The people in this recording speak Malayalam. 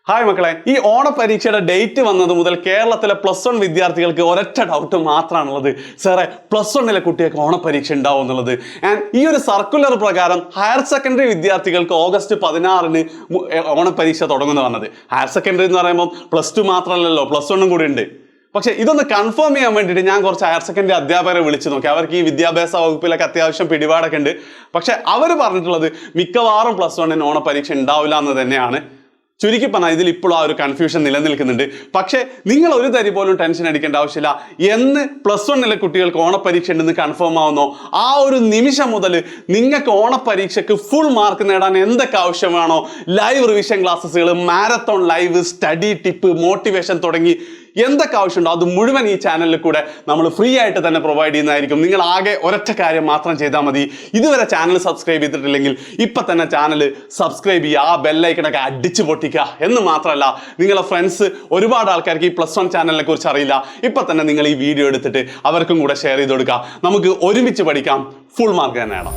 ഹായ് മക്കളെ, ഈ ഓണപരീക്ഷയുടെ ഡേറ്റ് വന്നത് മുതൽ കേരളത്തിലെ +1 വിദ്യാർത്ഥികൾക്ക് ഒരൊറ്റ ഡൗട്ട് മാത്രമാണുള്ളത്. സാറേ, +1 കുട്ടികൾക്ക് ഓണപരീക്ഷ ഉണ്ടാവും എന്നുള്ളത്. ആൻഡ് ഈ ഒരു സർക്കുലർ പ്രകാരം ഹയർ സെക്കൻഡറി വിദ്യാർത്ഥികൾക്ക് ഓഗസ്റ്റ് 16 ഓണപരീക്ഷ തുടങ്ങുന്നു പറഞ്ഞത്. ഹയർ സെക്കൻഡറി എന്ന് പറയുമ്പോൾ +2 മാത്രമല്ലല്ലോ, +1 കൂടി ഉണ്ട്. പക്ഷെ ഇതൊന്ന് കൺഫേം ചെയ്യാൻ വേണ്ടിയിട്ട് ഞാൻ കുറച്ച് ഹയർ സെക്കൻഡറി അധ്യാപകരെ വിളിച്ചു നോക്കി. അവർക്ക് ഈ വിദ്യാഭ്യാസ വകുപ്പിലൊക്കെ അത്യാവശ്യം പിടിപാടൊക്കെ ഉണ്ട്. പക്ഷെ അവർ പറഞ്ഞിട്ടുള്ളത് മിക്കവാറും +1 ഓണപരീക്ഷ ഉണ്ടാവില്ല എന്ന് തന്നെയാണ്. ചുരുക്കി പറഞ്ഞാൽ ഇതിൽ ഇപ്പോൾ ആ ഒരു കൺഫ്യൂഷൻ നിലനിൽക്കുന്നുണ്ട്. പക്ഷേ നിങ്ങൾ ഒരു തരി പോലും ടെൻഷൻ അടിക്കേണ്ട ആവശ്യമില്ല. എന്ന് +1 കുട്ടികൾക്ക് ഓണപരീക്ഷ ഉണ്ടെന്ന് കൺഫേം ആവുന്നോ ആ ഒരു നിമിഷം മുതൽ നിങ്ങൾക്ക് ഓണപരീക്ഷയ്ക്ക് ഫുൾ മാർക്ക് നേടാൻ എന്തൊക്കെ ആവശ്യമാണോ, ലൈവ് റിവിഷൻ ക്ലാസ്സുകൾ, marathon live, study tip, motivation തുടങ്ങി എന്തൊക്കെ ആവശ്യമുണ്ടോ അത് മുഴുവൻ ഈ ചാനലിൽ കൂടെ നമ്മൾ ഫ്രീ ആയിട്ട് തന്നെ പ്രൊവൈഡ് ചെയ്യുന്നതായിരിക്കും. നിങ്ങൾ ആകെ ഒരൊറ്റ കാര്യം മാത്രം ചെയ്താൽ മതി. ഇതുവരെ ചാനൽ സബ്സ്ക്രൈബ് ചെയ്തിട്ടില്ലെങ്കിൽ ഇപ്പം തന്നെ ചാനൽ സബ്സ്ക്രൈബ് ചെയ്യുക, ആ ബെല്ലൈക്കണൊക്കെ അടിച്ചു പൊട്ടിക്കുക. എന്ന് മാത്രമല്ല, നിങ്ങളെ ഫ്രണ്ട്സ് ഒരുപാട് ആൾക്കാർക്ക് ഈ +1 ചാനലിനെ കുറിച്ച് അറിയില്ല. ഇപ്പം തന്നെ നിങ്ങൾ ഈ വീഡിയോ എടുത്തിട്ട് അവർക്കും കൂടെ ഷെയർ ചെയ്ത് കൊടുക്കുക. നമുക്ക് ഒരുമിച്ച് പഠിക്കാം, ഫുൾ മാർക്ക് തന്നെ നേടാം.